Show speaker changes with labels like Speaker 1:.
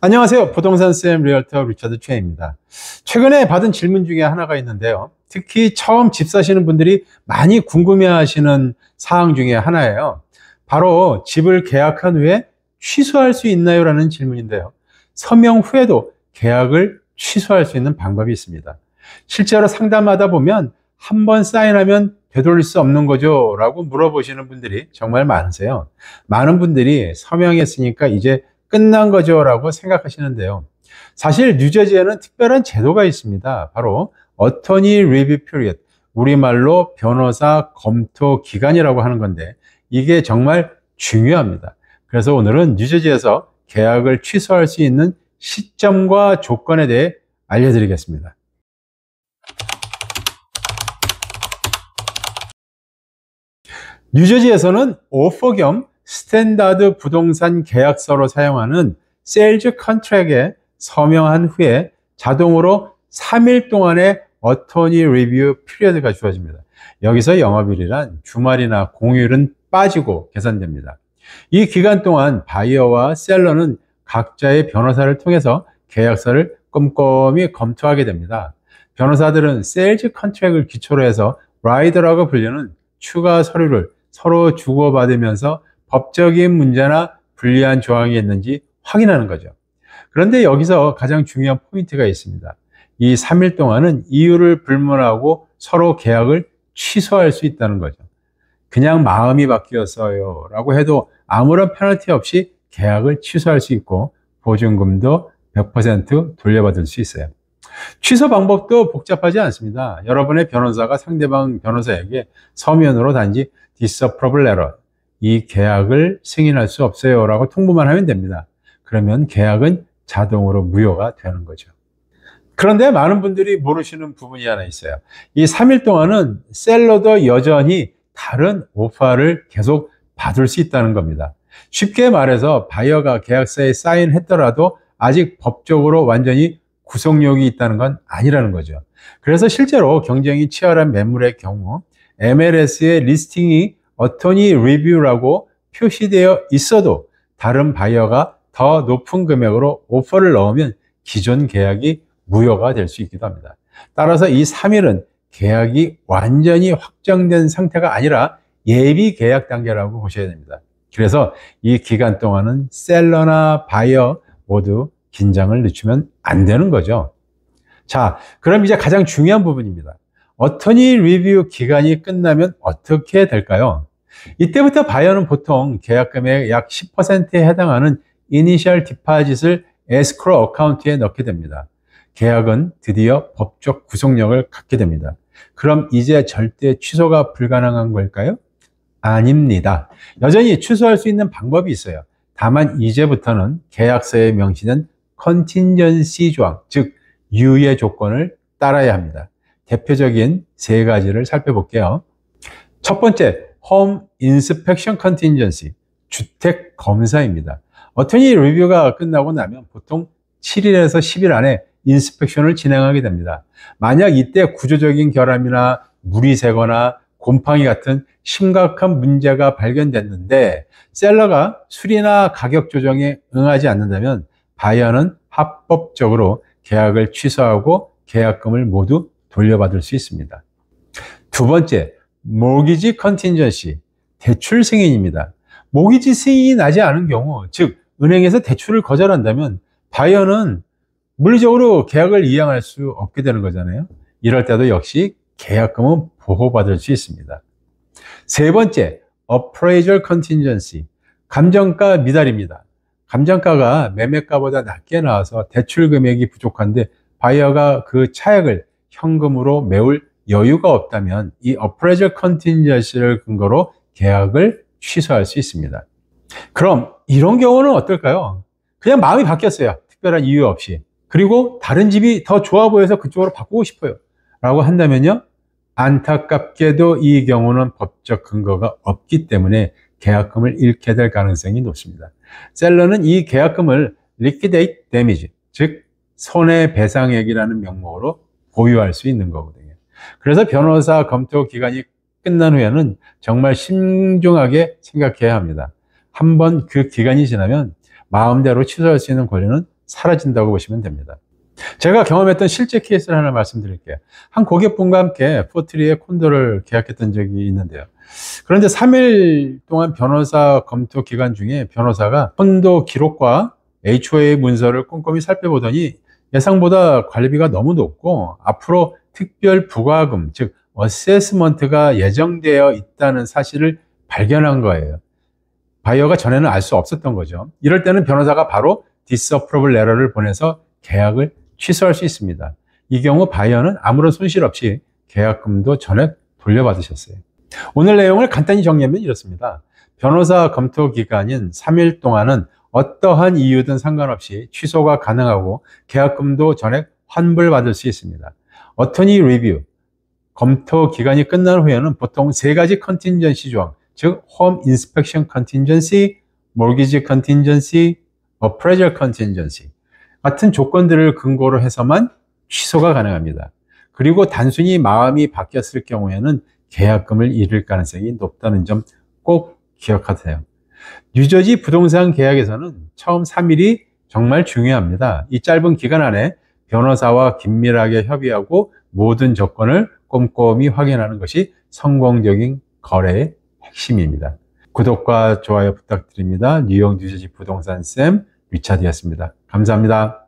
Speaker 1: 안녕하세요. 부동산쌤 리얼터 리처드 최입니다. 최근에 받은 질문 중에 하나가 있는데요. 특히 처음 집 사시는 분들이 많이 궁금해하시는 사항 중에 하나예요. 바로 집을 계약한 후에 취소할 수 있나요? 라는 질문인데요. 서명 후에도 계약을 취소할 수 있는 방법이 있습니다. 실제로 상담하다 보면 한 번 사인하면 되돌릴 수 없는 거죠? 라고 물어보시는 분들이 정말 많으세요. 많은 분들이 서명했으니까 이제 끝난 거죠 라고 생각하시는데요. 사실 뉴저지에는 특별한 제도가 있습니다. 바로 어터니 리뷰 피리어드, 우리말로 변호사 검토 기간이라고 하는 건데 이게 정말 중요합니다. 그래서 오늘은 뉴저지에서 계약을 취소할 수 있는 시점과 조건에 대해 알려드리겠습니다. 뉴저지에서는 오퍼 겸 스탠다드 부동산 계약서로 사용하는 세일즈 컨트랙에 서명한 후에 자동으로 3일 동안의 어토니 리뷰 피리어드가 주어집니다. 여기서 영업일이란 주말이나 공휴일은 빠지고 계산됩니다. 이 기간 동안 바이어와 셀러는 각자의 변호사를 통해서 계약서를 꼼꼼히 검토하게 됩니다. 변호사들은 세일즈 컨트랙을 기초로 해서 라이더라고 불리는 추가 서류를 서로 주고받으면서 법적인 문제나 불리한 조항이 있는지 확인하는 거죠. 그런데 여기서 가장 중요한 포인트가 있습니다. 이 3일 동안은 이유를 불문하고 서로 계약을 취소할 수 있다는 거죠. 그냥 마음이 바뀌었어요 라고 해도 아무런 페널티 없이 계약을 취소할 수 있고 보증금도 100% 돌려받을 수 있어요. 취소 방법도 복잡하지 않습니다. 여러분의 변호사가 상대방 변호사에게 서면으로 단지 disapproval letter, 이 계약을 승인할 수 없어요 라고 통보만 하면 됩니다. 그러면 계약은 자동으로 무효가 되는 거죠. 그런데 많은 분들이 모르시는 부분이 하나 있어요. 이 3일 동안은 셀러도 여전히 다른 오퍼를 계속 받을 수 있다는 겁니다. 쉽게 말해서 바이어가 계약서에 사인했더라도 아직 법적으로 완전히 구속력이 있다는 건 아니라는 거죠. 그래서 실제로 경쟁이 치열한 매물의 경우 MLS의 리스팅이 어토니 리뷰라고 표시되어 있어도 다른 바이어가 더 높은 금액으로 오퍼를 넣으면 기존 계약이 무효가 될 수 있기도 합니다. 따라서 이 3일은 계약이 완전히 확정된 상태가 아니라 예비 계약 단계라고 보셔야 됩니다. 그래서 이 기간 동안은 셀러나 바이어 모두 긴장을 늦추면 안 되는 거죠. 자, 그럼 이제 가장 중요한 부분입니다. 어토니 리뷰 기간이 끝나면 어떻게 될까요? 이때부터 바이어는 보통 계약금의 약 10%에 해당하는 이니셜 디파짓을 에스크로 어카운트에 넣게 됩니다. 계약은 드디어 법적 구속력을 갖게 됩니다. 그럼 이제 절대 취소가 불가능한 걸까요? 아닙니다. 여전히 취소할 수 있는 방법이 있어요. 다만 이제부터는 계약서에 명시된 컨틴전시 조항, 즉 유예 조건을 따라야 합니다. 대표적인 세 가지를 살펴볼게요. 첫 번째, 홈 인스펙션 컨틴전시, 주택 검사입니다. 어토니 리뷰가 끝나고 나면 보통 7일에서 10일 안에 인스펙션을 진행하게 됩니다. 만약 이때 구조적인 결함이나 물이 새거나 곰팡이 같은 심각한 문제가 발견됐는데 셀러가 수리나 가격 조정에 응하지 않는다면 바이어는 합법적으로 계약을 취소하고 계약금을 모두 돌려받을 수 있습니다. 두 번째, 모기지 컨틴전시, 대출 승인입니다. 모기지 승인이 나지 않은 경우, 즉 은행에서 대출을 거절한다면 바이어는 물리적으로 계약을 이행할 수 없게 되는 거잖아요. 이럴 때도 역시 계약금은 보호받을 수 있습니다. 세 번째, appraisal contingency, 감정가 미달입니다. 감정가가 매매가보다 낮게 나와서 대출 금액이 부족한데 바이어가 그 차액을 현금으로 메울 여유가 없다면 이 appraisal contingency를 근거로 계약을 취소할 수 있습니다. 그럼 이런 경우는 어떨까요? 그냥 마음이 바뀌었어요. 특별한 이유 없이. 그리고 다른 집이 더 좋아 보여서 그쪽으로 바꾸고 싶어요 라고 한다면요, 안타깝게도 이 경우는 법적 근거가 없기 때문에 계약금을 잃게 될 가능성이 높습니다. 셀러는 이 계약금을 liquidate damage, 즉 손해배상액이라는 명목으로 보유할 수 있는 거거든요. 그래서 변호사 검토 기간이 끝난 후에는 정말 신중하게 생각해야 합니다. 한번 그 기간이 지나면 마음대로 취소할 수 있는 권리는 사라진다고 보시면 됩니다. 제가 경험했던 실제 케이스를 하나 말씀드릴게요. 한 고객분과 함께 포트리의 콘도를 계약했던 적이 있는데요. 그런데 3일 동안 변호사 검토 기간 중에 변호사가 콘도 기록과 HOA 문서를 꼼꼼히 살펴보더니 예상보다 관리비가 너무 높고 앞으로 특별 부과금, 즉 어세스먼트가 예정되어 있다는 사실을 발견한 거예요. 바이어가 전에는 알 수 없었던 거죠. 이럴 때는 변호사가 바로 디스어프로블 레터를 보내서 계약을 취소할 수 있습니다. 이 경우 바이어는 아무런 손실 없이 계약금도 전액 돌려받으셨어요. 오늘 내용을 간단히 정리하면 이렇습니다. 변호사 검토 기간인 3일 동안은 어떠한 이유든 상관없이 취소가 가능하고 계약금도 전액 환불받을 수 있습니다. 어토니 리뷰, 검토 기간이 끝난 후에는 보통 3가지 컨틴전시 조항, 즉 홈 인스펙션 컨틴전시, 모기지 컨틴전시, 어프레이저 컨틴전시 같은 조건들을 근거로 해서만 취소가 가능합니다. 그리고 단순히 마음이 바뀌었을 경우에는 계약금을 잃을 가능성이 높다는 점 꼭 기억하세요. 뉴저지 부동산 계약에서는 처음 3일이 정말 중요합니다. 이 짧은 기간 안에 변호사와 긴밀하게 협의하고 모든 조건을 꼼꼼히 확인하는 것이 성공적인 거래의 핵심입니다. 구독과 좋아요 부탁드립니다. 뉴욕 뉴저지 부동산 쌤 리차드였습니다. 감사합니다.